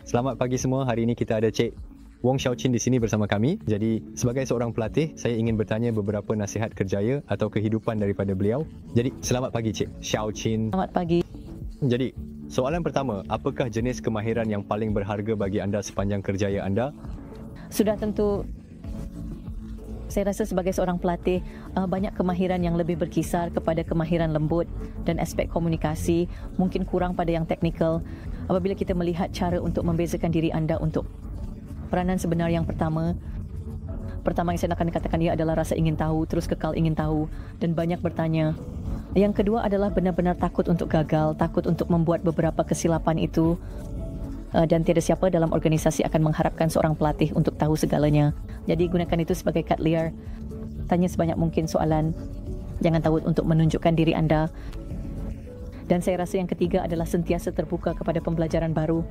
Selamat pagi semua. Hari ini kita ada Cik Wong Xiao Chin di sini bersama kami. Jadi sebagai seorang pelatih, saya ingin bertanya beberapa nasihat kerjaya atau kehidupan daripada beliau. Jadi selamat pagi Cik Xiao Chin. Selamat pagi. Jadi soalan pertama, apakah jenis kemahiran yang paling berharga bagi anda sepanjang kerjaya anda? Sudah tentu, saya rasa sebagai seorang pelatih, banyak kemahiran yang lebih berkisar kepada kemahiran lembut dan aspek komunikasi, mungkin kurang pada yang teknikal. Apabila kita melihat cara untuk membezakan diri anda untuk peranan sebenar yang pertama yang saya akan katakan ia adalah rasa ingin tahu, terus kekal ingin tahu dan banyak bertanya. Yang kedua adalah benar-benar takut untuk gagal, takut untuk membuat beberapa kesilapan itu. Dan tiada siapa dalam organisasi akan mengharapkan seorang pelatih untuk tahu segalanya. Jadi gunakan itu sebagai kad liar. Tanya sebanyak mungkin soalan. Jangan takut untuk menunjukkan diri anda. Dan saya rasa yang ketiga adalah sentiasa terbuka kepada pembelajaran baru.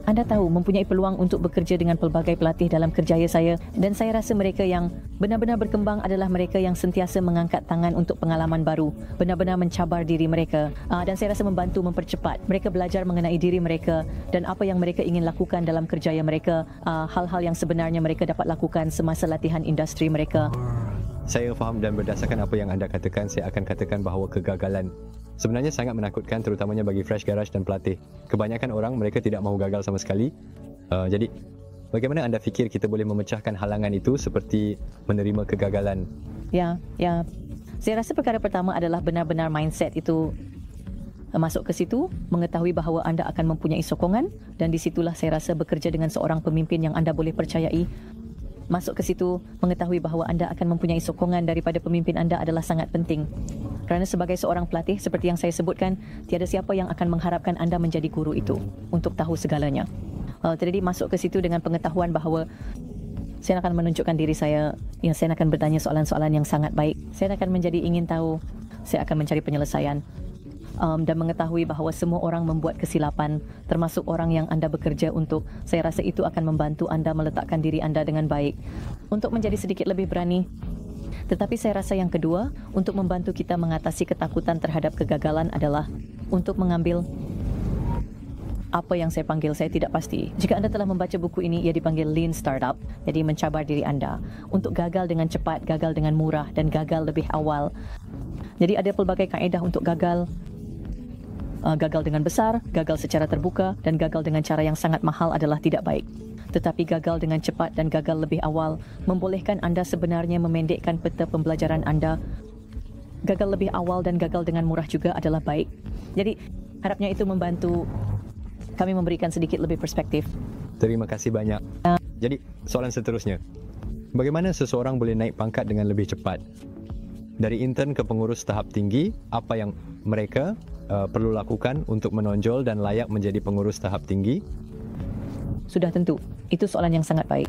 Anda tahu mempunyai peluang untuk bekerja dengan pelbagai pelatih dalam kerjaya saya, dan saya rasa mereka yang benar-benar berkembang adalah mereka yang sentiasa mengangkat tangan untuk pengalaman baru, benar-benar mencabar diri mereka, dan saya rasa membantu mempercepat mereka belajar mengenai diri mereka dan apa yang mereka ingin lakukan dalam kerjaya mereka, hal-hal yang sebenarnya mereka dapat lakukan semasa latihan industri mereka. Saya faham dan berdasarkan apa yang anda katakan, saya akan katakan bahawa kegagalan sebenarnya sangat menakutkan, terutamanya bagi fresh garage dan pelatih. Kebanyakan orang mereka tidak mahu gagal sama sekali. Jadi bagaimana anda fikir kita boleh memecahkan halangan itu seperti menerima kegagalan? Ya. Saya rasa perkara pertama adalah benar-benar mindset itu masuk ke situ, mengetahui bahawa anda akan mempunyai sokongan, dan di situlah saya rasa bekerja dengan seorang pemimpin yang anda boleh percayai. Masuk ke situ, mengetahui bahawa anda akan mempunyai sokongan daripada pemimpin anda adalah sangat penting. Kerana sebagai seorang pelatih, seperti yang saya sebutkan, tiada siapa yang akan mengharapkan anda menjadi guru itu untuk tahu segalanya. Jadi masuk ke situ dengan pengetahuan bahawa saya akan menunjukkan diri saya, yang saya akan bertanya soalan-soalan yang sangat baik. Saya akan menjadi ingin tahu, saya akan mencari penyelesaian. Dan mengetahui bahawa semua orang membuat kesilapan, termasuk orang yang anda bekerja untuk. Saya rasa itu akan membantu anda meletakkan diri anda dengan baik untuk menjadi sedikit lebih berani. Tetapi saya rasa yang kedua, untuk membantu kita mengatasi ketakutan terhadap kegagalan adalah untuk mengambil apa yang saya panggil, saya tidak pasti. Jika anda telah membaca buku ini, ia dipanggil Lean Startup. Jadi mencabar diri anda untuk gagal dengan cepat, gagal dengan murah dan gagal lebih awal. Jadi ada pelbagai kaedah untuk gagal. Gagal dengan besar, gagal secara terbuka, dan gagal dengan cara yang sangat mahal adalah tidak baik. Tetapi gagal dengan cepat dan gagal lebih awal membolehkan anda sebenarnya memendekkan peta pembelajaran anda. Gagal lebih awal dan gagal dengan murah juga adalah baik. Jadi harapnya itu membantu kami memberikan sedikit lebih perspektif. Terima kasih banyak. Jadi soalan seterusnya, bagaimana seseorang boleh naik pangkat dengan lebih cepat? Dari intern ke pengurus tahap tinggi, apa yang mereka perlu lakukan untuk menonjol dan layak menjadi pengurus tahap tinggi? Sudah tentu, itu soalan yang sangat baik.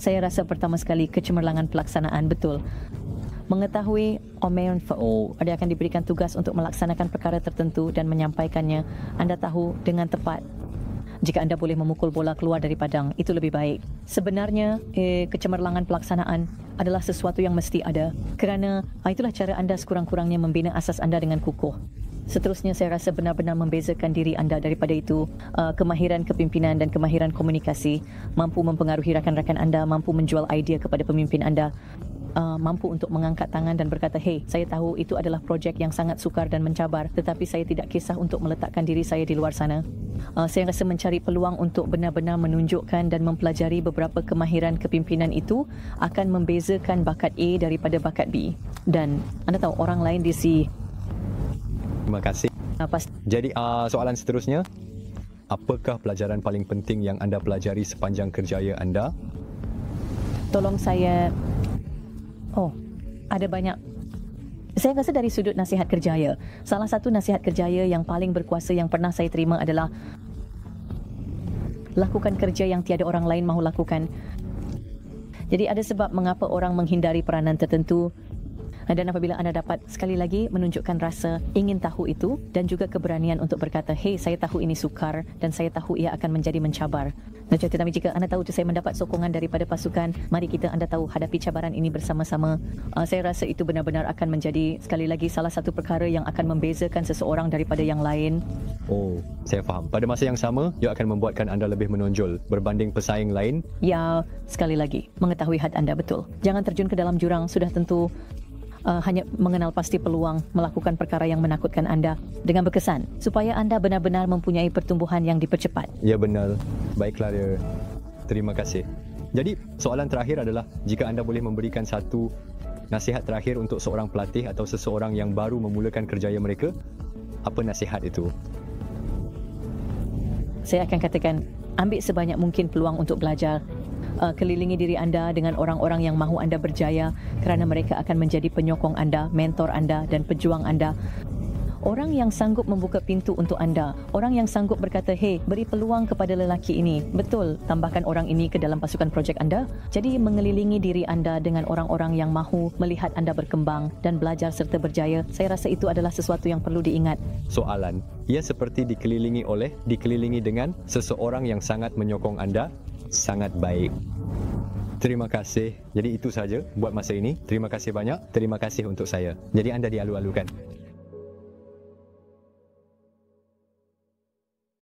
Saya rasa pertama sekali kecemerlangan pelaksanaan, betul. Mengetahui Omeyon Fa'o, ada akan diberikan tugas untuk melaksanakan perkara tertentu dan menyampaikannya. Anda tahu dengan tepat. Jika anda boleh memukul bola keluar dari padang, itu lebih baik. Sebenarnya, kecemerlangan pelaksanaan adalah sesuatu yang mesti ada. Kerana itulah cara anda sekurang-kurangnya membina asas anda dengan kukuh. Seterusnya saya rasa benar-benar membezakan diri anda daripada itu. Kemahiran kepimpinan dan kemahiran komunikasi, mampu mempengaruhi rakan-rakan anda, mampu menjual idea kepada pemimpin anda, mampu untuk mengangkat tangan dan berkata, hey, saya tahu itu adalah projek yang sangat sukar dan mencabar, tetapi saya tidak kisah untuk meletakkan diri saya di luar sana. Saya rasa mencari peluang untuk benar-benar menunjukkan dan mempelajari beberapa kemahiran kepimpinan itu akan membezakan bakat A daripada bakat B. Dan anda tahu orang lain di si. Terima kasih. Jadi soalan seterusnya, apakah pelajaran paling penting yang anda pelajari sepanjang kerjaya anda? Tolong saya. Ada banyak. Saya rasa dari sudut nasihat kerjaya, salah satu nasihat kerjaya yang paling berkuasa yang pernah saya terima adalah lakukan kerja yang tiada orang lain mahu lakukan. Jadi ada sebab mengapa orang menghindari peranan tertentu. Dan apabila anda dapat sekali lagi menunjukkan rasa ingin tahu itu dan juga keberanian untuk berkata, hey, saya tahu ini sukar dan saya tahu ia akan menjadi mencabar. Tetapi jika anda tahu saya mendapat sokongan daripada pasukan, mari kita anda tahu hadapi cabaran ini bersama-sama. Saya rasa itu benar-benar akan menjadi sekali lagi salah satu perkara yang akan membezakan seseorang daripada yang lain. Oh, saya faham. Pada masa yang sama, ia akan membuatkan anda lebih menonjol berbanding pesaing lain. Ya, sekali lagi, mengetahui had anda betul. Jangan terjun ke dalam jurang, sudah tentu hanya mengenal pasti peluang melakukan perkara yang menakutkan anda dengan berkesan supaya anda benar-benar mempunyai pertumbuhan yang dipercepat. Ya benar. Baiklah dia. Terima kasih. Jadi, soalan terakhir adalah jika anda boleh memberikan satu nasihat terakhir untuk seorang pelatih atau seseorang yang baru memulakan kerjaya mereka, apa nasihat itu? Saya akan katakan, ambil sebanyak mungkin peluang untuk belajar. Kelilingi diri anda dengan orang-orang yang mahu anda berjaya kerana mereka akan menjadi penyokong anda, mentor anda dan pejuang anda. Orang yang sanggup membuka pintu untuk anda. Orang yang sanggup berkata, hey, beri peluang kepada lelaki ini. Betul, tambahkan orang ini ke dalam pasukan projek anda. Jadi mengelilingi diri anda dengan orang-orang yang mahu melihat anda berkembang dan belajar serta berjaya. Saya rasa itu adalah sesuatu yang perlu diingat. Soalan, ia seperti dikelilingi dengan seseorang yang sangat menyokong anda. Sangat baik. Terima kasih. Jadi itu saja buat masa ini. Terima kasih banyak. Terima kasih untuk saya. Jadi anda dialu-alukan.